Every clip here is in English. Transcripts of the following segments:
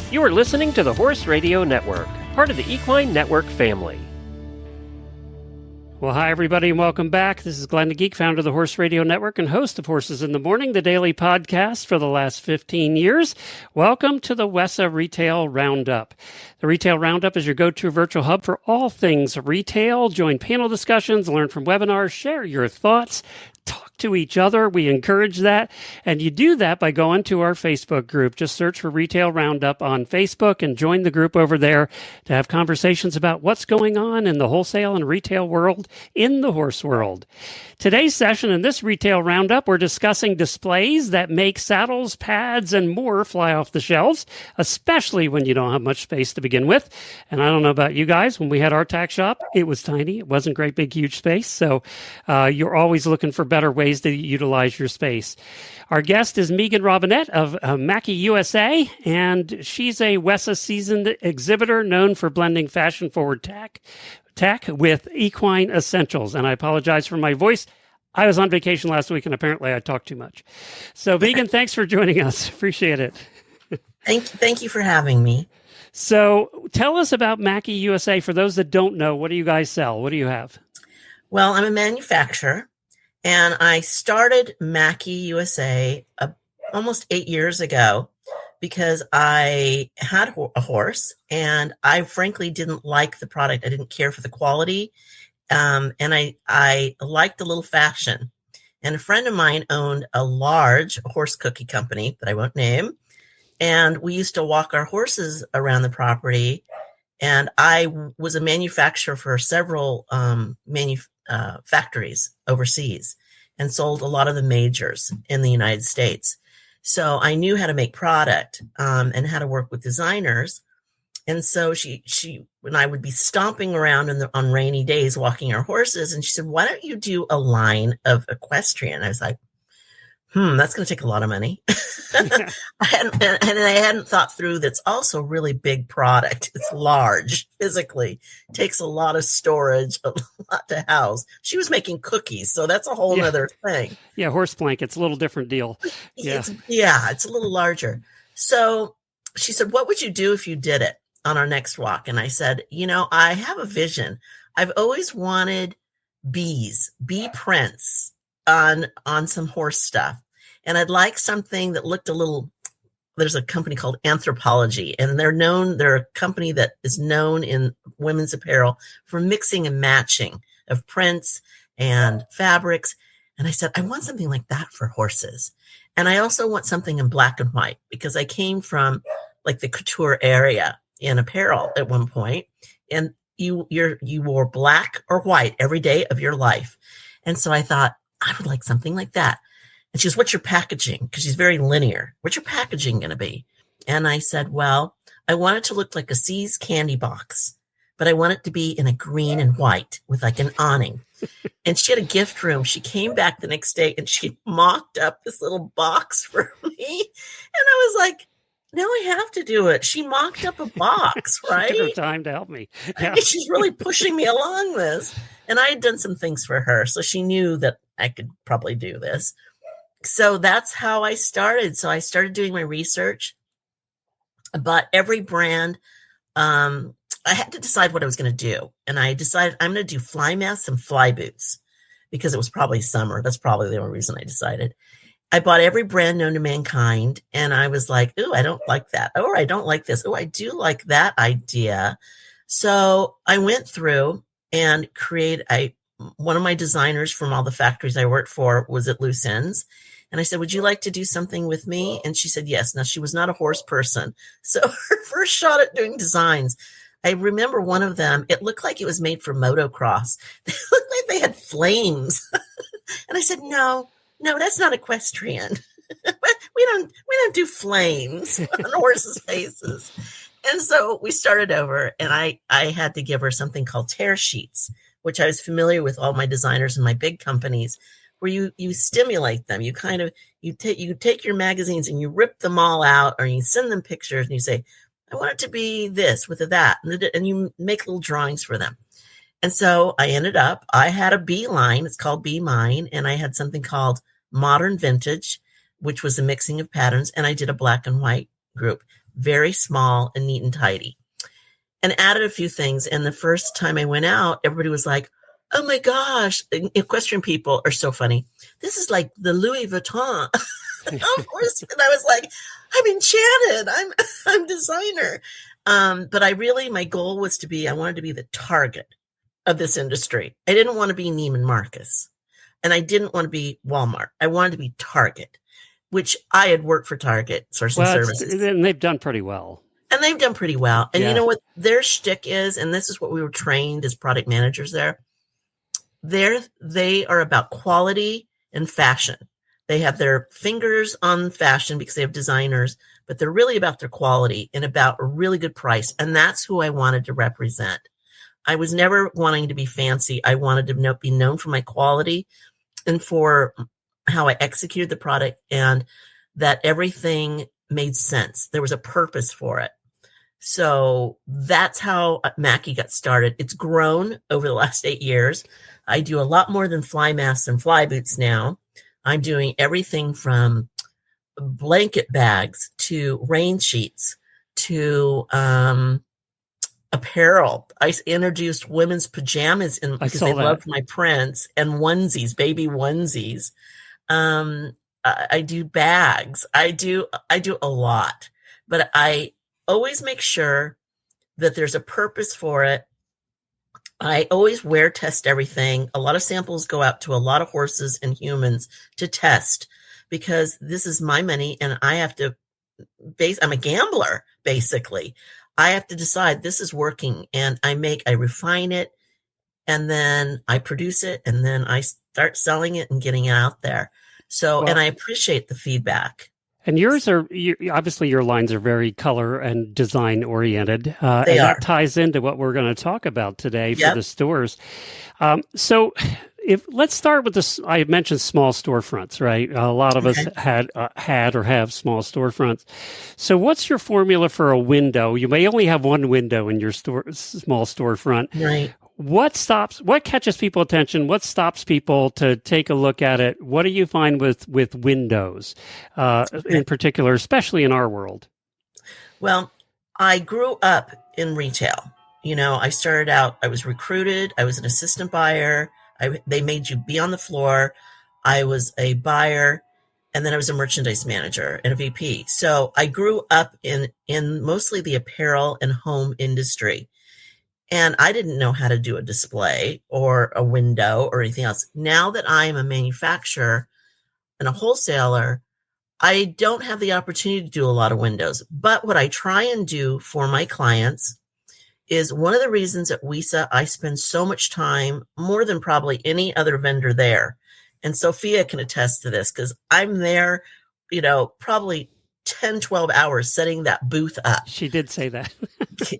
You are listening to the Horse Radio Network, part of the Equine Network family. Well, hi, everybody, and welcome back. This is Glenn the Geek, founder of the Horse Radio Network and host of Horses in the Morning, the daily podcast for the last 15 years. Welcome to the WESA Retail Roundup. The Retail Roundup is your go-to virtual hub for all things retail. Join panel discussions, learn from webinars, share your thoughts, talk to each other. We encourage that. And you do that by going to our Facebook group. Just search for Retail Roundup on Facebook and join the group over there to have conversations about what's going on in the wholesale and retail world, in the horse world. Today's session in this Retail Roundup, we're discussing displays that make saddles, pads, and more fly off the shelves, especially when you don't have much space to begin with. And I don't know about you guys, when we had our tack shop, it was tiny. It wasn't great, big, huge space. So you're always looking for better ways to utilize your space. Our guest is Megan Robinette of Mackie USA, and she's a WESA seasoned exhibitor known for blending fashion-forward tack with equine essentials. And I apologize for my voice. I was on vacation last week, and apparently I talked too much. So, Megan, thanks for joining us. Appreciate it. Thank you for having me. So, tell us about Mackie USA. For those that don't know, what do you guys sell? What do you have? Well, I'm a manufacturer, and I started Mackie USA almost 8 years ago because I had a horse, and I frankly didn't like the product. I didn't care for the quality, and I liked a little fashion. And a friend of mine owned a large horse cookie company that I won't name, and we used to walk our horses around the property. And I was a manufacturer for several factories overseas and sold a lot of the majors in the United States. So I knew how to make product and how to work with designers. And so she when I would be stomping around on rainy days, walking our horses, and she said, "Why don't you do a line of equestrian?" I was like, that's going to take a lot of money. I hadn't thought through that's also really big product. It's large physically, takes a lot of storage, a lot to house. She was making cookies, so that's a whole other thing. Yeah, horse blankets, a little different deal. It's a little larger. So she said, "What would you do if you did it on our next walk?" And I said, I have a vision. I've always wanted bee prints on some horse stuff. And I'd like something that looked a little, there's a company called Anthropology, and they're a company that is known in women's apparel for mixing and matching of prints and fabrics. And I said, I want something like that for horses. And I also want something in black and white, because I came from like the couture area in apparel at one point, and you wore black or white every day of your life. And so I thought, I would like something like that. And she goes, "What's your packaging?" Because she's very linear. "What's your packaging going to be?" And I said, "Well, I want it to look like a See's candy box, but I want it to be in a green and white with like an awning." And she had a gift room. She came back the next day and she mocked up this little box for me. And I was like, now I have to do it. She mocked up a box, right? She took her time to help me. Yeah. She's really pushing me along this. And I had done some things for her, so she knew that I could probably do this. So that's how I started. So I started doing my research about every brand. I had to decide what I was going to do. And I decided I'm going to do fly masks and fly boots because it was probably summer. That's probably the only reason I decided. I bought every brand known to mankind, and I was like, "Ooh, I don't like that. Oh, I don't like this. Oh, I do like that idea." So I went through and one of my designers from all the factories I worked for was at Loose Ends. And I said, "Would you like to do something with me?" And she said, yes. Now, she was not a horse person. So her first shot at doing designs, I remember one of them, it looked like it was made for motocross. They looked like they had flames. And I said, no, that's not equestrian. we don't do flames on horses' faces. And so we started over, and I had to give her something called tear sheets, which I was familiar with all my designers in my big companies, where you stimulate them. You take your magazines and you rip them all out, or you send them pictures and you say, "I want it to be this with that," and you make little drawings for them. And so I had a bee line. It's called Be Mine. And I had something called Modern Vintage, which was a mixing of patterns. And I did a black and white group. very small and neat and tidy, and added a few things. And the first time I went out, everybody was like, oh my gosh, equestrian people are so funny. This is like the Louis Vuitton. Of course. And I was like, I'm enchanted. I'm designer. But my goal was I wanted to be the target of this industry. I didn't want to be Neiman Marcus, and I didn't want to be Walmart. I wanted to be Target, which I had worked for Target sourcing services. And they've done pretty well. And they've done pretty well. And you know what their shtick is, and this is what we were trained as product managers there. They are about quality and fashion. They have their fingers on fashion because they have designers, but they're really about their quality and about a really good price. And that's who I wanted to represent. I was never wanting to be fancy. I wanted to be known for my quality and for how I executed the product, and that everything made sense. There was a purpose for it. So that's how Mackie got started. It's grown over the last 8 years. I do a lot more than fly masks and fly boots now. I'm doing everything from blanket bags to rain sheets to apparel. I introduced women's pajamas because they loved my prints, and onesies, baby onesies. I do bags. I do a lot, but I always make sure that there's a purpose for it. I always wear test everything. A lot of samples go out to a lot of horses and humans to test, because this is my money and I have to I'm a gambler, basically. I have to decide this is working, and I refine it, and then I produce it, and then I start selling it and getting it out there. So, and I appreciate the feedback. And yours obviously your lines are very color and design oriented. That ties into what we're going to talk about today for the stores. So let's start with this. I mentioned small storefronts, right? A lot of us had or have small storefronts. So what's your formula for a window? You may only have one window in your small storefront. Right. What catches people's attention? What stops people to take a look at it? What do you find with windows in particular, especially in our world? Well, I grew up in retail. I started out, I was recruited. I was an assistant buyer. They made you be on the floor. I was a buyer, and then I was a merchandise manager and a VP. So I grew up in mostly the apparel and home industry. And I didn't know how to do a display or a window or anything else. Now that I am a manufacturer and a wholesaler, I don't have the opportunity to do a lot of windows. But what I try and do for my clients is, one of the reasons at WESA I spend so much time, more than probably any other vendor there. And Sophia can attest to this, because I'm there, probably 10, 12 hours setting that booth up. She did say that.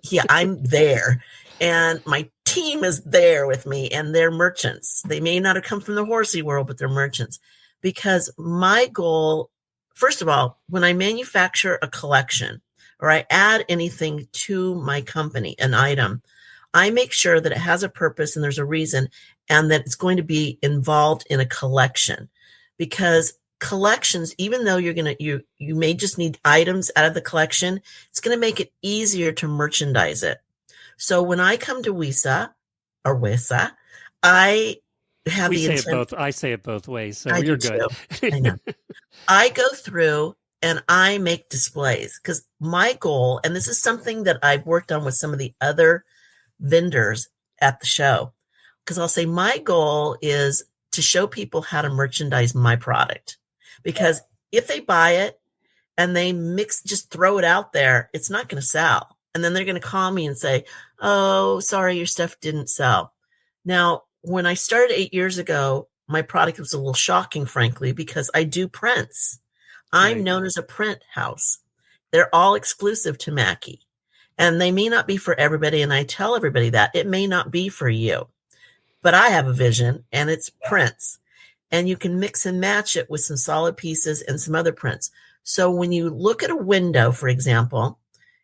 Yeah, I'm there. And my team is there with me, and they're merchants. They may not have come from the horsey world, but they're merchants. Because my goal, first of all, when I manufacture a collection or I add anything to my company, an item, I make sure that it has a purpose and there's a reason, and that it's going to be involved in a collection. Because collections, even though you may just need items out of the collection, it's going to make it easier to merchandise it. So when I come to WESA or WESA, I have the intent. I say it both ways, so you're good. I know. I go through and I make displays, because my goal, and this is something that I've worked on with some of the other vendors at the show, because I'll say my goal is to show people how to merchandise my product. Because if they buy it and they just throw it out there, it's not going to sell. And then they're going to call me and say, oh, sorry, your stuff didn't sell. Now, when I started 8 years ago, my product was a little shocking, frankly, because I do prints. I'm known as a print house. They're all exclusive to Mackie. And they may not be for everybody. And I tell everybody that it may not be for you. But I have a vision, and it's prints. And you can mix and match it with some solid pieces and some other prints. So when you look at a window, for example,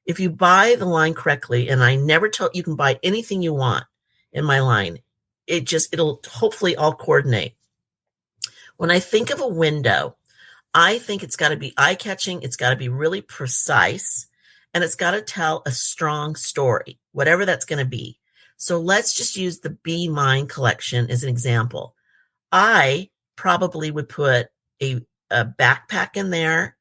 if you buy the line correctly, and I never tell you can buy anything you want in my line, it'll hopefully all coordinate. When I think of a window, I think it's got to be eye-catching. It's got to be really precise. and it's got to tell a strong story, whatever that's going to be. So let's just use the Be Mine collection as an example. I probably would put a backpack in there,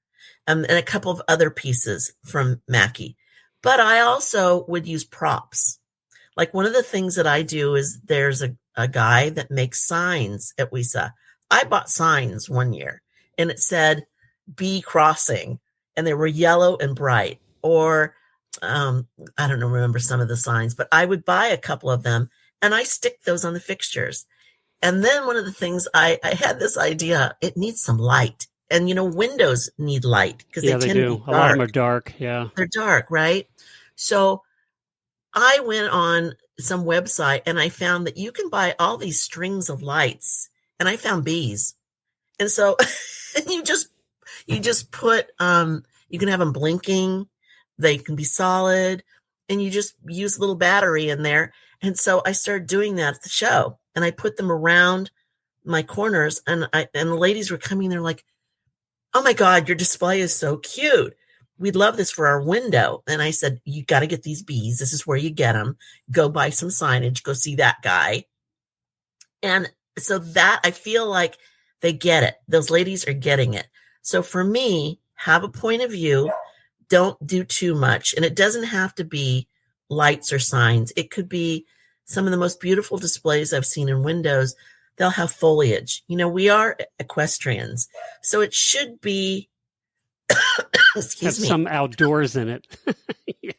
and a couple of other pieces from Mackie. But I also would use props. Like one of the things that I do is there's a guy that makes signs at WESA. I bought signs one year and it said "Bee Crossing," and they were yellow and bright. Or I don't know, remember some of the signs, but I would buy a couple of them and I stick those on the fixtures. And then one of the things I had this idea, it needs some light. And, windows need light because they tend to be dark. A lot of them are dark. Yeah. They're dark, right? So I went on some website and I found that you can buy all these strings of lights, and I found bees. And so you just put, you can have them blinking. They can be solid, and you just use a little battery in there. And so I started doing that at the show, and I put them around my corners, and the ladies were coming. They're like, "Oh my God, your display is so cute. We'd love this for our window." And I said, "You got to get these bees. This is where you get them. Go buy some signage. Go see that guy." And so that, I feel like they get it. Those ladies are getting it. So for me, have a point of view. Don't do too much. And it doesn't have to be lights or signs. It could be some of the most beautiful displays I've seen in windows. They'll have foliage. We are equestrians, so it should be excuse me, some outdoors in it. Yeah.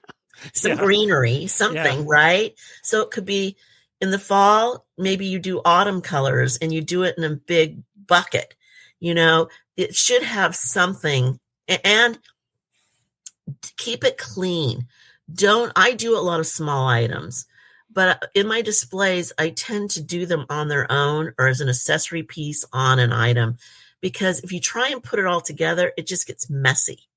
Some greenery, something, right? So it could be in the fall, maybe you do autumn colors and you do it in a big bucket. It should have something, and keep it clean. I do a lot of small items, but in my displays, I tend to do them on their own or as an accessory piece on an item, because if you try and put it all together, it just gets messy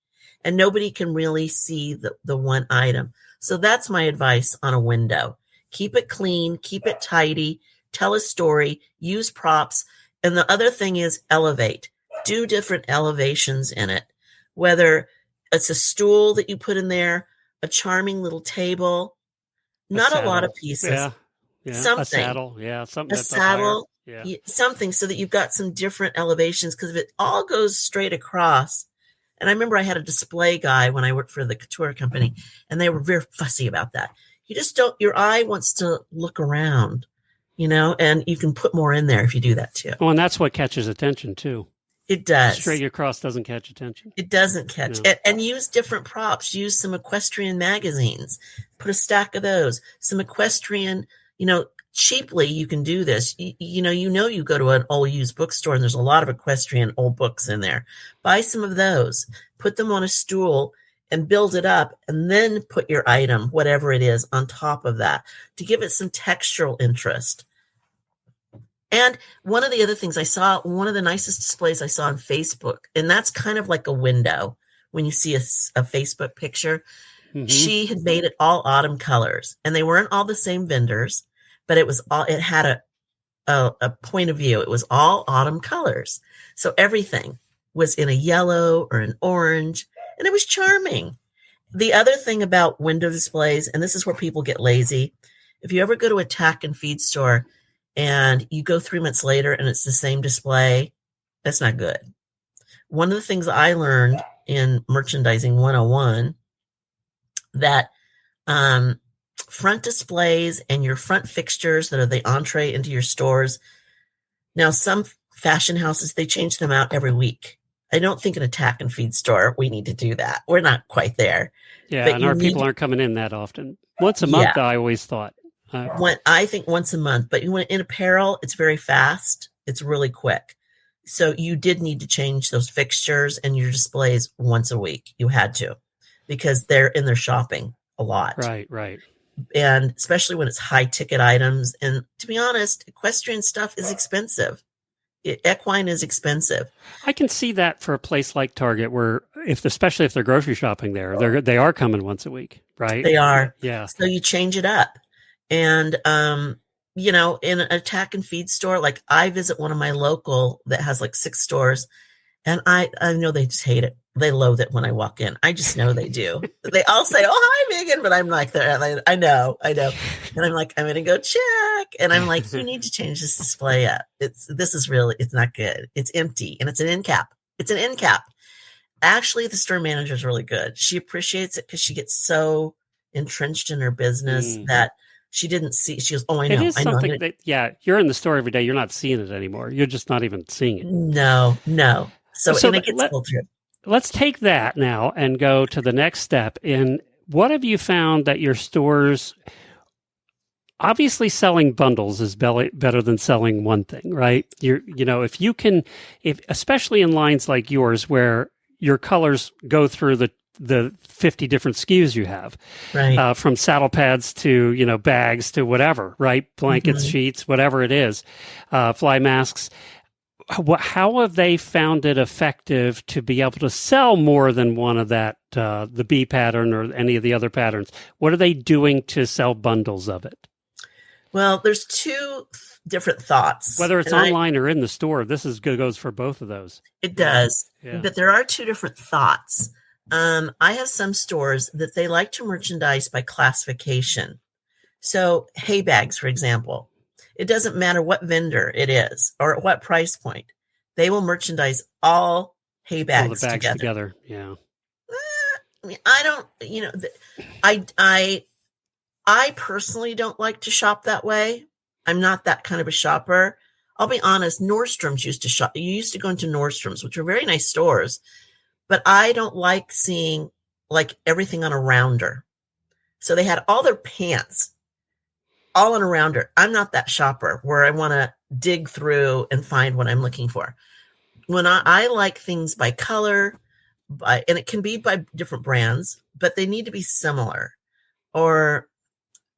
and nobody can really see the one item. So that's my advice on a window. Keep it clean, keep it tidy, tell a story, use props. And the other thing is elevate. Do different elevations in it, whether it's a stool that you put in there, a charming little table, not a lot of pieces. Yeah. Something. A saddle. Yeah. Something. A saddle. Yeah. Something so that you've got some different elevations, because if it all goes straight across. And I remember I had a display guy when I worked for the couture company, and they were very fussy about that. You just don't, your eye wants to look around, and you can put more in there if you do that too. Well, and that's what catches attention too. It does. Straight across doesn't catch attention. It doesn't catch. No. And use different props. Use some equestrian magazines. Put a stack of those. Some equestrian, cheaply you can do this. You go to an old used bookstore and there's a lot of equestrian old books in there. Buy some of those. Put them on a stool and build it up, and then put your item, whatever it is, on top of that to give it some textural interest. And one of the other things I saw, one of the nicest displays I saw on Facebook, and that's kind of like a window when you see a Facebook picture. Mm-hmm. She had made it all autumn colors, and they weren't all the same vendors, but it had a point of view. It was all autumn colors. So everything was in a yellow or an orange, and it was charming. The other thing about window displays, and this is where people get lazy, if you ever go to a tack and feed store and you go 3 months later and it's the same display, that's not good. One of the things I learned in Merchandising 101, that front displays and your front fixtures that are the entree into your stores, now some fashion houses, they change them out every week. I don't think in a tack and feed store we need to do that. We're not quite there. Yeah, but and our people aren't coming in that often. Once a month, I always thought. I think once a month, but in apparel, it's very fast. It's really quick. So you did need to change those fixtures and your displays once a week. You had to, because they're in their shopping a lot. Right. And especially when it's high ticket items. And to be honest, equestrian stuff is expensive. Equine is expensive. I can see that for a place like Target, where especially if they're grocery shopping there, they are coming once a week, right? They are. Yeah. So you change it up. And, in an attack and feed store, like I visit one of my local that has like 6 stores, and I know they just hate it. they loathe it when I walk in. I just know they do. They all say, "Oh, hi, Megan," but I'm like, I know, and I'm like, I'm gonna go check, and I'm like, you need to change this display up. It's not good. It's empty, and it's an end cap. It's an end cap. Actually, the store manager is really good. She appreciates it because she gets so entrenched in her business that she didn't see. She goes, "Oh, I know." It is something that, you're in the store every day. You're not seeing it anymore. You're just not even seeing it. No. So and it gets filtered. Let's take that now and go to the next step. In what have you found that your stores, obviously selling bundles is better than selling one thing, right? If especially in lines like yours where your colors go through the 50 different SKUs you have, right? From saddle pads to, bags to whatever, right? Blankets, sheets, whatever it is, fly masks. How have they found it effective to be able to sell more than one of that, the B pattern or any of the other patterns? What are they doing to sell bundles of it? Well, there's two different thoughts. Whether it's online or in the store, this goes for both of those. It does. Yeah. But there are two different thoughts. I have some stores that they like to merchandise by classification. So hay bags, for example. It doesn't matter what vendor it is or at what price point. They will merchandise all hay bags, all the bags together. Yeah. I mean, I don't, I personally don't like to shop that way. I'm not that kind of a shopper. I'll be honest. Nordstrom's used to shop. You used to go into Nordstrom's, which are very nice stores, but I don't like seeing like everything on a rounder. So they had all their pants all on a rounder. I'm not that shopper where I want to dig through and find what I'm looking for. When I like things by color, and it can be by different brands, but they need to be similar. But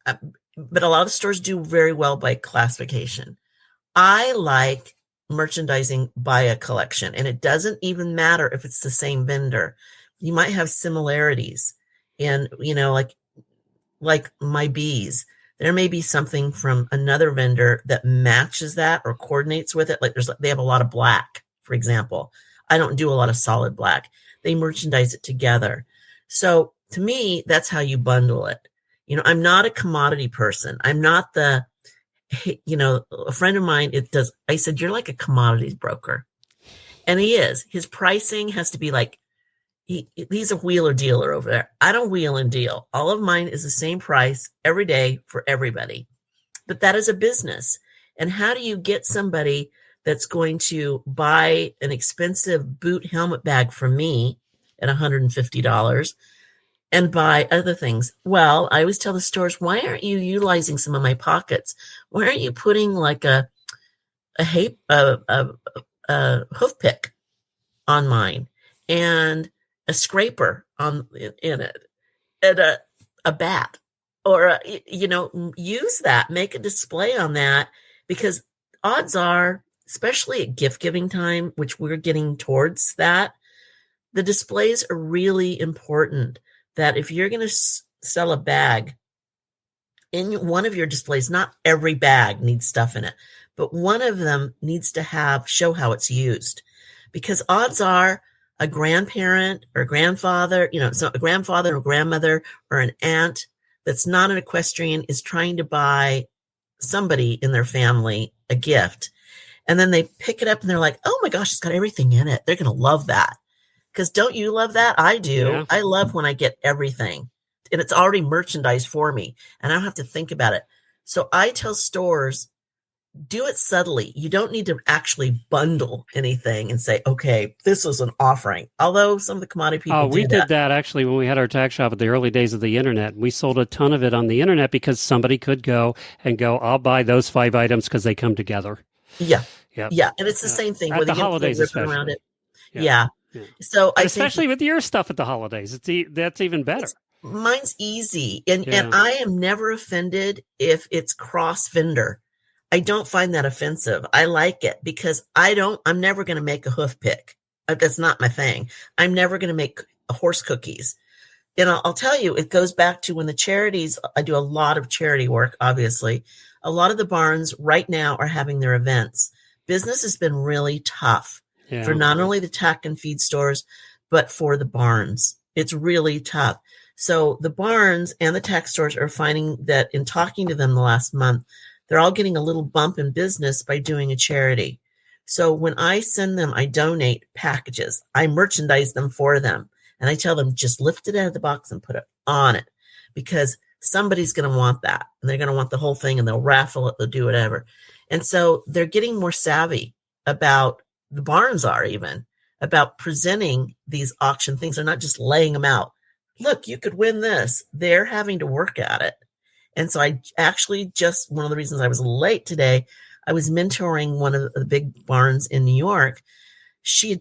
a lot of stores do very well by classification. I like merchandising by a collection, and it doesn't even matter if it's the same vendor. You might have similarities in, like my bees. There may be something from another vendor that matches that or coordinates with it. Like they have a lot of black, for example. I don't do a lot of solid black. They merchandise it together. So to me, that's how you bundle it. I'm not a commodity person. I'm not a friend of mine, I said, "You're like a commodities broker." And he is. His pricing has to be like, he's a wheeler dealer over there. I don't wheel and deal. All of mine is the same price every day for everybody. But that is a business. And how do you get somebody that's going to buy an expensive boot helmet bag from me at $150 and buy other things? Well, I always tell the stores, why aren't you utilizing some of my pockets? Why aren't you putting like a hoof pick on mine and a scraper in it, and a bat, or use that, make a display on that, because odds are, especially at gift giving time, which we're getting towards that, the displays are really important. That if you're going to sell a bag in one of your displays, not every bag needs stuff in it, but one of them needs to show how it's used, because odds are a grandparent or a grandfather, so a grandfather or grandmother or an aunt that's not an equestrian is trying to buy somebody in their family a gift. And then they pick it up and they're like, "Oh my gosh, it's got everything in it." They're going to love that. Because don't you love that? I do. Yeah. I love when I get everything and it's already merchandised for me and I don't have to think about it. So I tell stores, do it subtly. You don't need to actually bundle anything and say, "Okay, this is an offering." Although some of the commodity people we did that actually when we had our tack shop at the early days of the internet. We sold a ton of it on the internet because somebody could go, "I'll buy those 5 items because they come together." Yeah. Yep. Yeah. And it's the same thing at the holidays, especially around it. Yeah. So especially with your stuff at the holidays, that's even better. Mine's easy. And I am never offended if it's cross vendor. I don't find that offensive. I like it because I'm never going to make a hoof pick. That's not my thing. I'm never going to make horse cookies. And I'll tell you, it goes back to when the charities, I do a lot of charity work, obviously. A lot of the barns right now are having their events. Business has been really tough for not only the tack and feed stores, but for the barns, it's really tough. So the barns and the tack stores are finding that in talking to them the last month, they're all getting a little bump in business by doing a charity. So when I send them, I donate packages. I merchandise them for them. And I tell them, just lift it out of the box and put it on it, because somebody's going to want that. And they're going to want the whole thing, and they'll raffle it, they'll do whatever. And so they're getting more savvy about, the barns are even, about presenting these auction things. They're not just laying them out. Look, you could win this. They're having to work at it. And so I actually just, one of the reasons I was late today, I was mentoring one of the big barns in New York. She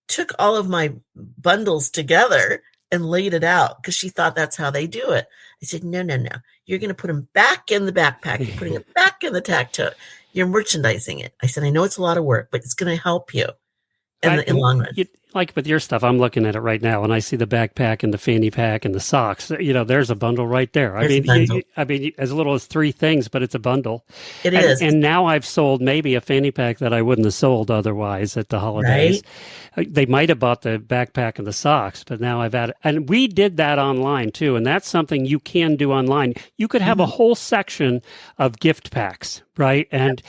took all of my bundles together and laid it out because she thought that's how they do it. I said, no. You're going to put them back in the backpack. You're putting it back in the tack tote. You're merchandising it. I said, I know it's a lot of work, but it's going to help you in the long run. Like with your stuff, I'm looking at it right now, and I see the backpack and the fanny pack and the socks. There's a bundle right there. I mean, as little as 3 things, but it's a bundle. It is. And now I've sold maybe a fanny pack that I wouldn't have sold otherwise at the holidays. Right? They might have bought the backpack and the socks, but now I've added, and we did that online too. And that's something you can do online. You could have a whole section of gift packs, right? And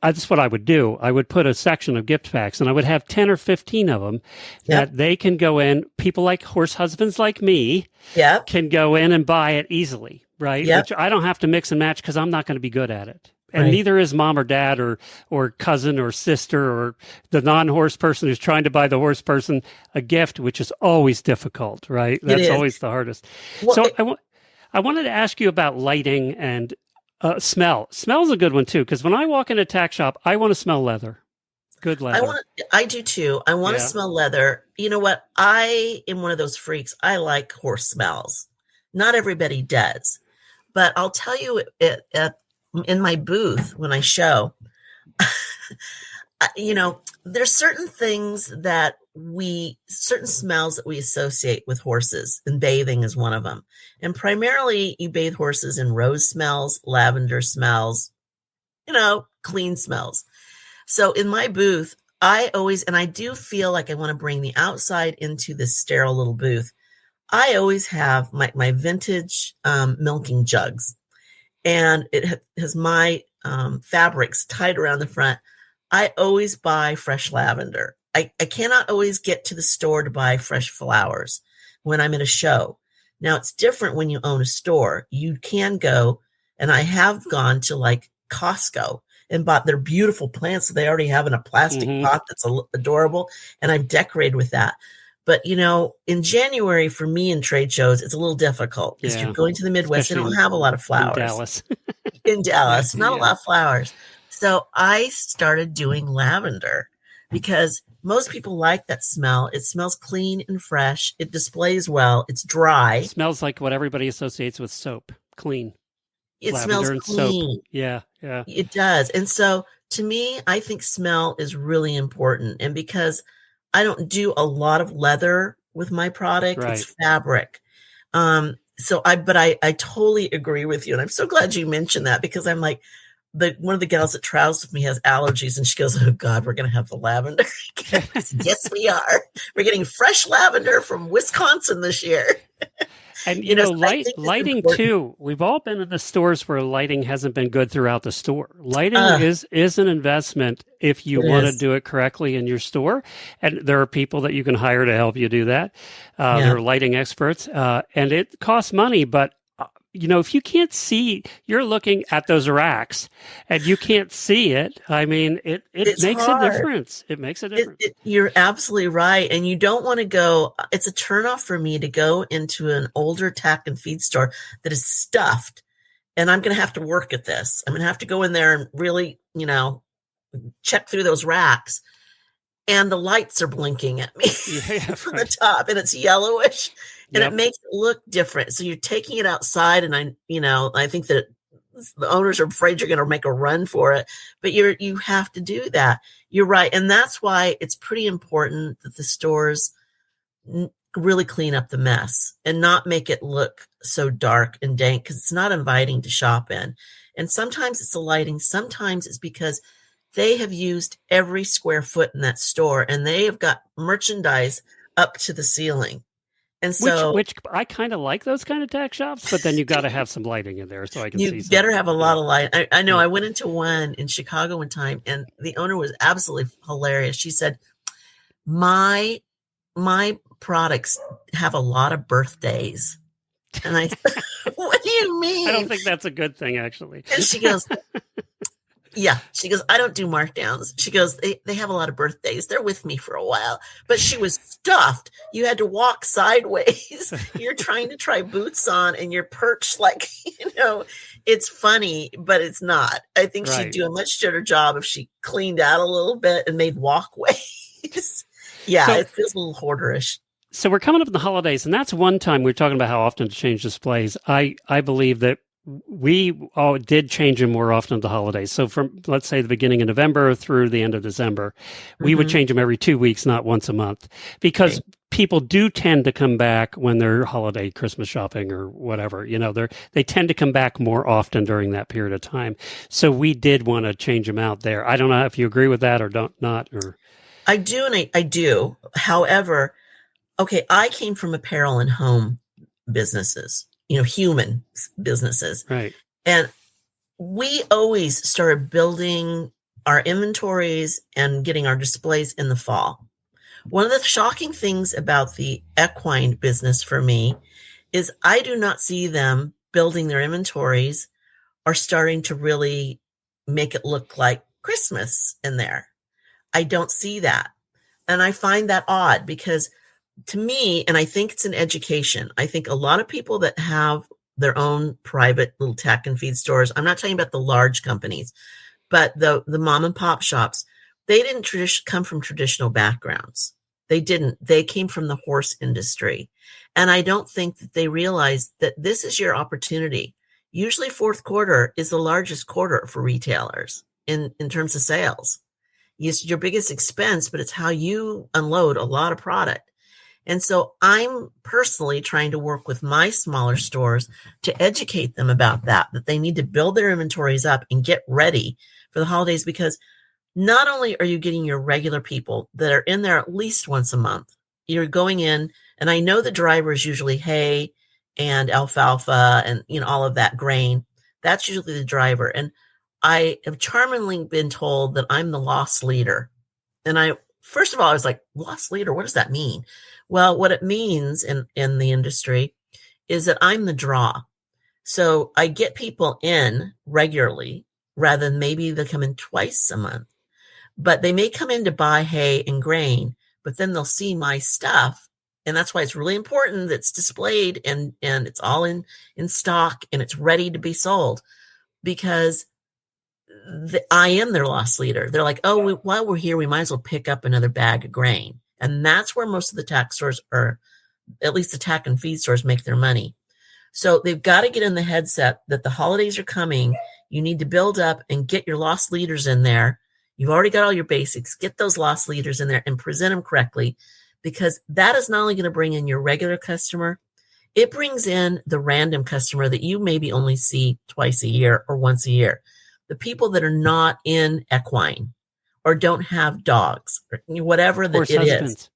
that's what I would do. I would put a section of gift packs, and I would have 10 or 15 of them that they can go in. People like horse husbands like me can go in and buy it easily, right? Which I don't have to mix and match because I'm not going to be good at it. And neither is mom or dad or cousin or sister or the non-horse person who's trying to buy the horse person a gift, which is always difficult, right? That's always the hardest. Well, so I wanted to ask you about lighting and smell. Smell's a good one too, because when I walk in a tack shop, I want to smell leather. Good leather. I do too. I want to smell leather. You know what? I am one of those freaks. I like horse smells. Not everybody does, but I'll tell you, in my booth when I show, there's certain things that certain smells that we associate with horses, and bathing is one of them. And primarily you bathe horses in rose smells, lavender smells, clean smells. So in my booth, I do feel like I want to bring the outside into this sterile little booth. I always have my vintage milking jugs, and it has my fabrics tied around the front. I always buy fresh lavender. I cannot always get to the store to buy fresh flowers when I'm at a show. Now, it's different when you own a store. You can go, and I have gone to like Costco and bought their beautiful plants that they already have in a plastic pot that's adorable, and I've decorated with that. But, in January for me in trade shows, it's a little difficult because you're going to the Midwest. They don't have a lot of flowers. In Dallas, not a lot of flowers. So I started doing lavender because most people like that smell. It smells clean and fresh. It displays well. It's dry. It smells like what everybody associates with soap. Clean. It smells clean. Soap. Yeah. It does. And so to me, I think smell is really important. And because I don't do a lot of leather with my product, it's fabric. So I totally agree with you. And I'm so glad you mentioned that, because I'm like, one of the gals that travels with me has allergies, and she goes, oh God, we're going to have the lavender. Yes, we are. We're getting fresh lavender from Wisconsin this year. And, lighting too. We've all been in the stores where lighting hasn't been good throughout the store. Lighting is an investment if you want to do it correctly in your store. And there are people that you can hire to help you do that. There are lighting experts, and it costs money, but if you can't see, you're looking at those racks and you can't see it. I mean, it makes a difference. It makes a difference. You're absolutely right. And you don't want to go, it's a turnoff for me to go into an older tack and feed store that is stuffed. And I'm going to have to work at this. I'm going to have to go in there and really, check through those racks. And the lights are blinking at me from the top, and it's yellowish. And it makes it look different. So you're taking it outside, and I think that the owners are afraid you're going to make a run for it, but you have to do that. You're right. And that's why it's pretty important that the stores really clean up the mess and not make it look so dark and dank, because it's not inviting to shop in. And sometimes it's the lighting. Sometimes it's because they have used every square foot in that store, and they have got merchandise up to the ceiling. And so which I kind of like those kind of tack shops, but then you got to have some lighting in there so I can you see something. better have a lot of light. I know. I went into one in Chicago one time, and the owner was absolutely hilarious. She said, my products have a lot of birthdays. And I said, what do you mean? I don't think that's a good thing, actually. And she goes, yeah. She goes, I don't do markdowns. She goes, they have a lot of birthdays. They're with me for a while. But she was stuffed. You had to walk sideways. You're trying to try boots on and you're perched like, it's funny, but it's not. I think she'd do a much better job if she cleaned out a little bit and made walkways. Yeah, so, it feels a little hoarderish. So we're coming up in the holidays, and that's one time we're talking about how often to change displays. I believe that we did change them more often at the holidays. So from, let's say, the beginning of November through the end of December, we would change them every 2 weeks, not once a month, because people do tend to come back when they're holiday Christmas shopping or whatever. They tend to come back more often during that period of time. So we did want to change them out there. I don't know if you agree with that or not. Or I do, and I do. However, okay, I came from apparel and home businesses, human businesses. Right. And we always started building our inventories and getting our displays in the fall. One of the shocking things about the equine business for me is I do not see them building their inventories or starting to really make it look like Christmas in there. I don't see that. And I find that odd because to me, and I think it's an education, I think a lot of people that have their own private little tack and feed stores, I'm not talking about the large companies, but the mom and pop shops, they didn't come from traditional backgrounds. They didn't. They came from the horse industry. And I don't think that they realized that this is your opportunity. Usually fourth quarter is the largest quarter for retailers in terms of sales. It's your biggest expense, but it's how you unload a lot of product. And so I'm personally trying to work with my smaller stores to educate them about that they need to build their inventories up and get ready for the holidays, because not only are you getting your regular people that are in there at least once a month, you're going in, and I know the driver is usually hay and alfalfa and, all of that grain. That's usually the driver. And I have charmingly been told that I'm the loss leader. And first of all, I was like, loss leader, what does that mean? Well, what it means in the industry is that I'm the draw. So I get people in regularly rather than maybe they come in twice a month. But they may come in to buy hay and grain, but then they'll see my stuff. And that's why it's really important that it's displayed and it's all in stock and it's ready to be sold, because I am their loss leader. They're like, oh, while we're here, we might as well pick up another bag of grain. And that's where most of the tack stores are, at least the tack and feed stores, make their money. So they've got to get in the headset that the holidays are coming. You need to build up and get your loss leaders in there. You've already got all your basics. Get those loss leaders in there and present them correctly, because that is not only going to bring in your regular customer, it brings in the random customer that you maybe only see twice a year or once a year. The people that are not in equine or don't have dogs or whatever that it is.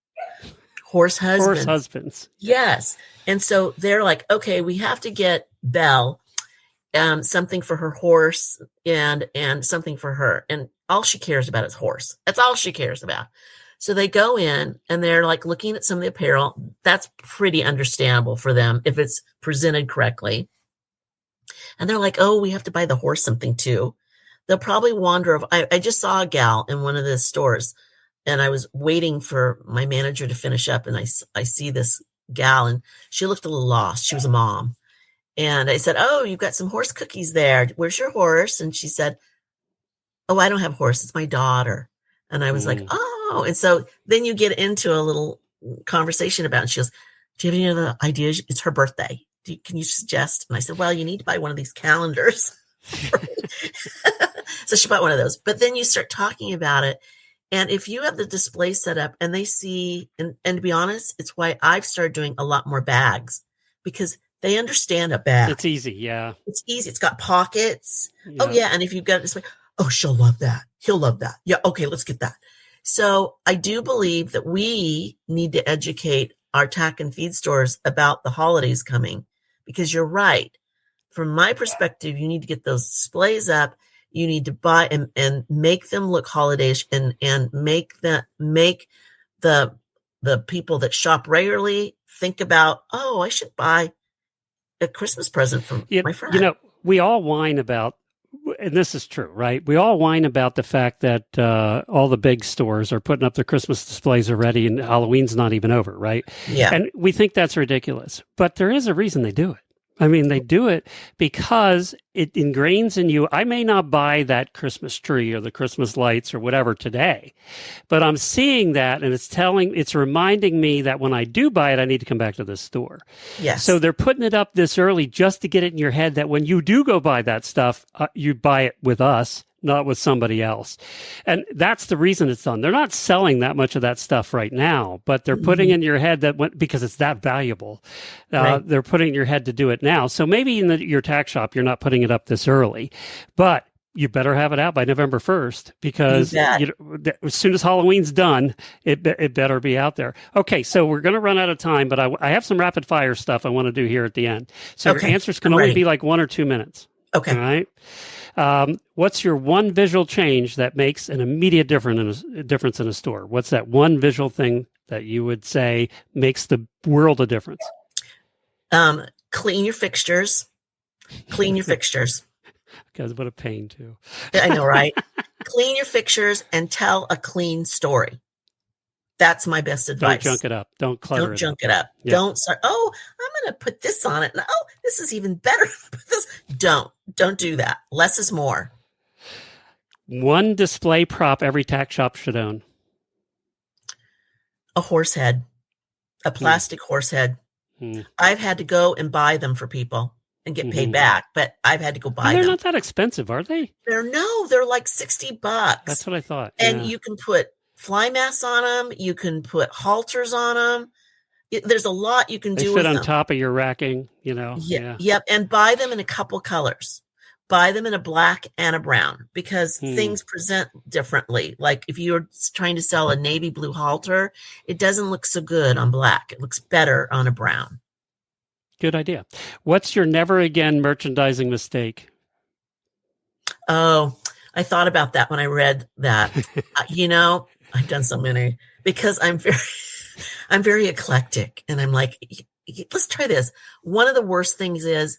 Horse husbands. Horse husbands. Yes. And so they're like, okay, we have to get Belle something for her horse and something for her. And all she cares about is horse. That's all she cares about. So they go in and they're like looking at some of the apparel. That's pretty understandable for them if it's presented correctly. And they're like, oh, we have to buy the horse something too. They'll probably wander. I just saw a gal in one of the stores, and I was waiting for my manager to finish up, and I see this gal, and she looked a little lost. She was a mom. And I said, oh, you've got some horse cookies there. Where's your horse? And she said, oh, I don't have a horse. It's my daughter. And I was like, oh. And so then you get into a little conversation about it. And she goes, do you have any other ideas? It's her birthday. Can you suggest? And I said, well, you need to buy one of these calendars. So she bought one of those. But then you start talking about it. And if you have the display set up and they see, and to be honest, it's why I've started doing a lot more bags, because they understand a bag. It's easy. Yeah. It's easy. It's got pockets. Yeah. Oh, yeah. And if you've got a display, Oh, she'll love that. He'll love that. Yeah. Okay. Let's get that. So I do believe that we need to educate our tack and feed stores about the holidays coming, because you're right. From my perspective, you need to get those displays up. You need to buy and make them look holidayish, and make the people that shop regularly think about, oh, I should buy a Christmas present for my friend. We all whine about, and this is true, right? We all whine about the fact that all the big stores are putting up their Christmas displays already and Halloween's not even over, right? Yeah. And we think that's ridiculous. But there is a reason they do it. I mean, they do it because it ingrains in you. I may not buy that Christmas tree or the Christmas lights or whatever today, but I'm seeing that, and it's reminding me that when I do buy it, I need to come back to this store. Yes. So they're putting it up this early just to get it in your head that when you do go buy that stuff, you buy it with us, not with somebody else. And that's the reason it's done. They're not selling that much of that stuff right now, but they're putting in your head that because it's that valuable, Right. they're putting in your head to do it now. So maybe in your tack shop, you're not putting it up this early, but you better have it out by November 1st, because as soon as Halloween's done, it better be out there. Okay, so we're going to run out of time, but I have some rapid fire stuff I want to do here at the end. So your answers can only be like 1 or 2 minutes. Okay. All right. What's your one visual change that makes an immediate difference in a store? What's that one visual thing that you would say makes the world of difference? Clean your fixtures. Clean your fixtures. Because what a pain too. I know, right? Clean your fixtures and tell a clean story. That's my best advice. Don't junk it up. Don't clutter it up. Don't junk it up. Yeah. Don't start, oh, I'm going to put this on it. And, oh, this is even better. Don't do that. Less is more. One display prop every tack shop should own. A horse head. A plastic horse head. I've had to go and buy them for people and get paid back, but I've had to go buy them. They're not that expensive, are they? They're like $60. That's what I thought. And you can put fly masks on them. You can put halters on them. There's a lot you can do with them. They fit on top of your racking, Yeah. Yep. And buy them in a couple colors. Buy them in a black and a brown, because things present differently. Like if you're trying to sell a navy blue halter, it doesn't look so good on black. It looks better on a brown. Good idea. What's your never again merchandising mistake? Oh, I thought about that when I read that. I've done so many, because I'm very eclectic, and I'm like, let's try this. One of the worst things is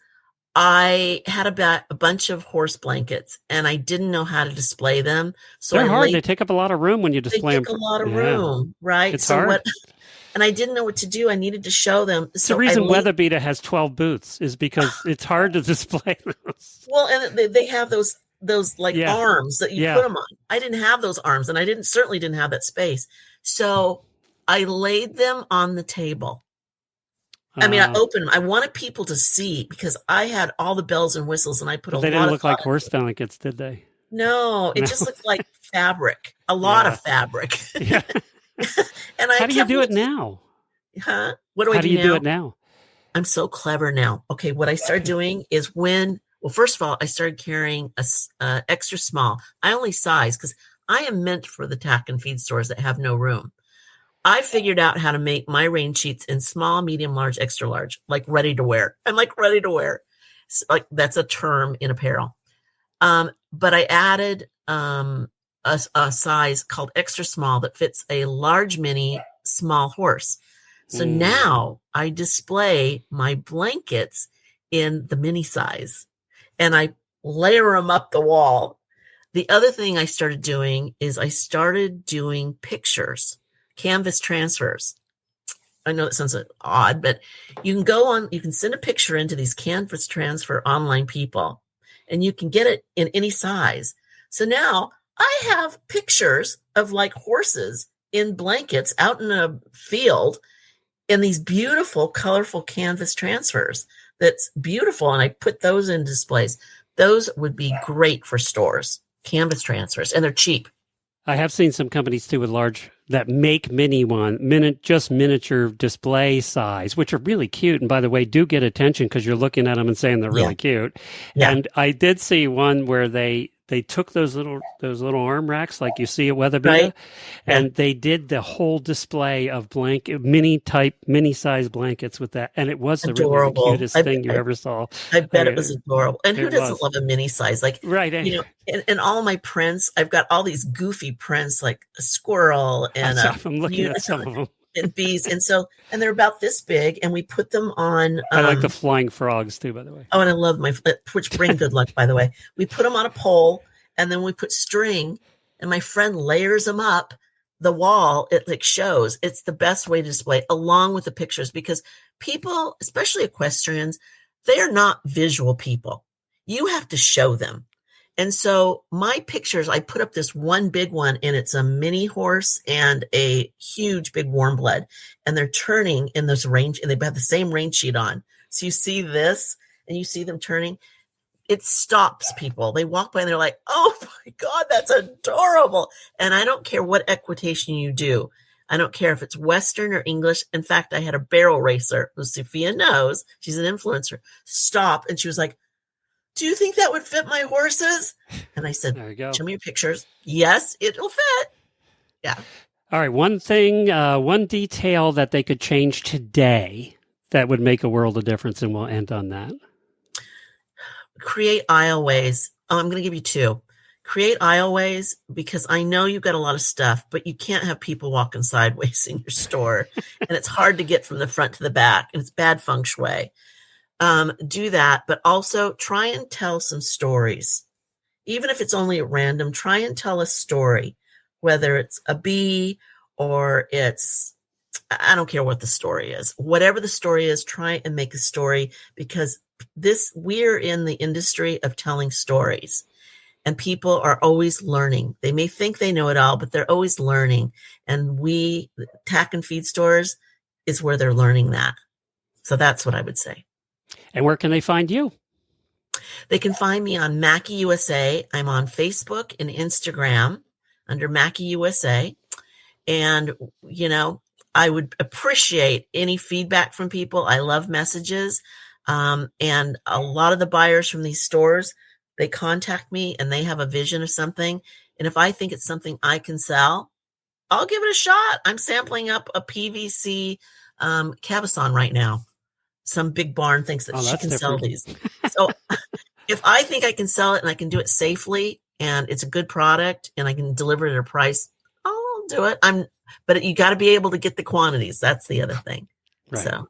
I had a bunch of horse blankets, and I didn't know how to display them. So they're hard. They take up a lot of room when you display them. They take a lot of room, right? It's hard. And I didn't know what to do. I needed to show them. So the reason Weatherbeeta has 12 booths is because it's hard to display those. Well, and they have those arms that you put them on. I didn't have those arms, and I certainly didn't have that space. So I laid them on the table. I opened them. I wanted people to see, because I had all the bells and whistles, and I put They didn't look like horse blankets, did they? No, it just looked like fabric, a lot of fabric. Yeah. And how do you do it now? Huh? What do I do now? How do you do it now? I'm so clever now. Okay, what I started doing is first of all, I started carrying a extra small. I only size because I am meant for the tack and feed stores that have no room. I figured out how to make my rain sheets in small, medium, large, extra large, like ready to wear. I'm like ready to wear. So, like that's a term in apparel. But I added a size called extra small that fits a large mini small horse. So now I display my blankets in the mini size, and I layer them up the wall. The other thing I started doing is I started doing pictures, canvas transfers. I know it sounds odd, but you can send a picture into these canvas transfer online people, and you can get it in any size. So now I have pictures of like horses in blankets out in a field in these beautiful, colorful canvas transfers. That's beautiful. And I put those in displays. Those would be great for stores, canvas transfers, and they're cheap. I have seen some companies too with large that make just miniature display size, which are really cute. And by the way, do get attention because you're looking at them and saying they're really cute. Yeah. And I did see one where they they took those little arm racks like you see at Weatherby, Right. and they did the whole display of mini size blankets with that, and it was really the Adorable. cutest thing you ever saw. I bet it was adorable. And who doesn't love a mini size? Like, right. In all my prints, I've got all these goofy prints, like a squirrel and I'm looking at some of them. And bees. And they're about this big, and we put them on. I like the flying frogs too, by the way. Oh, and I love which bring good luck, by the way. We put them on a pole, and then we put string, and my friend layers them up the wall. It like shows. It's the best way to display along with the pictures, because people, especially equestrians, they are not visual people. You have to show them. And so my pictures, I put up this one big one, and it's a mini horse and a huge big warm blood, and they're turning in this range, and they have the same range sheet on. So you see this, and you see them turning. It stops people. They walk by and they're like, "Oh my God, that's adorable." And I don't care what equitation you do. I don't care if it's Western or English. In fact, I had a barrel racer who Sophia knows, she's an influencer, stop, and she was like, "Do you think that would fit my horses?" And I said, there you go. "Show me your pictures." Yes, it'll fit. Yeah. All right. One thing, one detail that they could change today that would make a world of difference, and we'll end on that. Create aisleways. I'm going to give you two. Create aisleways, because I know you've got a lot of stuff, but you can't have people walking sideways in your store. And it's hard to get from the front to the back, and it's bad feng shui. Do that, but also try and tell some stories. Even if it's only at random, try and tell a story, whether it's a bee or I don't care what the story is. Whatever the story is, try and make a story, because we're in the industry of telling stories, and people are always learning. They may think they know it all, but they're always learning. And tack and feed stores is where they're learning that. So that's what I would say. And where can they find you? They can find me on Mackie USA. I'm on Facebook and Instagram under Mackie USA. And, I would appreciate any feedback from people. I love messages. And a lot of the buyers from these stores, they contact me and they have a vision of something. And if I think it's something I can sell, I'll give it a shot. I'm sampling up a PVC cabezon right now. Some big barn thinks that she can sell these. So if I think I can sell it and I can do it safely and it's a good product and I can deliver it at a price, I'll do it. But you got to be able to get the quantities. That's the other thing. Right. So.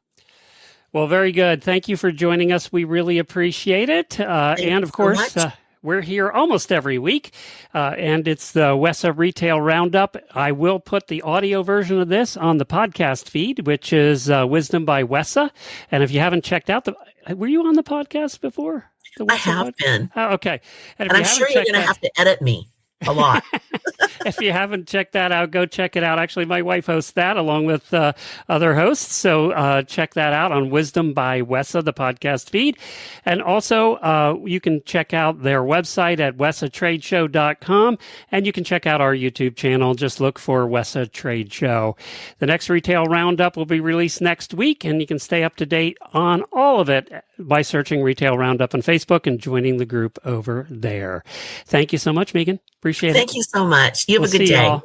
Well, very good. Thank you for joining us. We really appreciate it. And of course, we're here almost every week, and it's the WESA Retail Roundup. I will put the audio version of this on the podcast feed, which is Wisdom by WESA. And if you haven't checked out were you on the podcast before? I have been. Oh, okay. And I'm sure you're going to have to edit me a lot. If you haven't checked that out, go check it out. Actually, my wife hosts that along with other hosts. So check that out on Wisdom by WESA, the podcast feed. And also, you can check out their website at wesatradeshow.com. And you can check out our YouTube channel. Just look for WESA Trade Show. The next Retail Roundup will be released next week. And you can stay up to date on all of it by searching Retail Roundup on Facebook and joining the group over there. Thank you so much, Megan. Appreciate it. Thank you so much. You have a good day.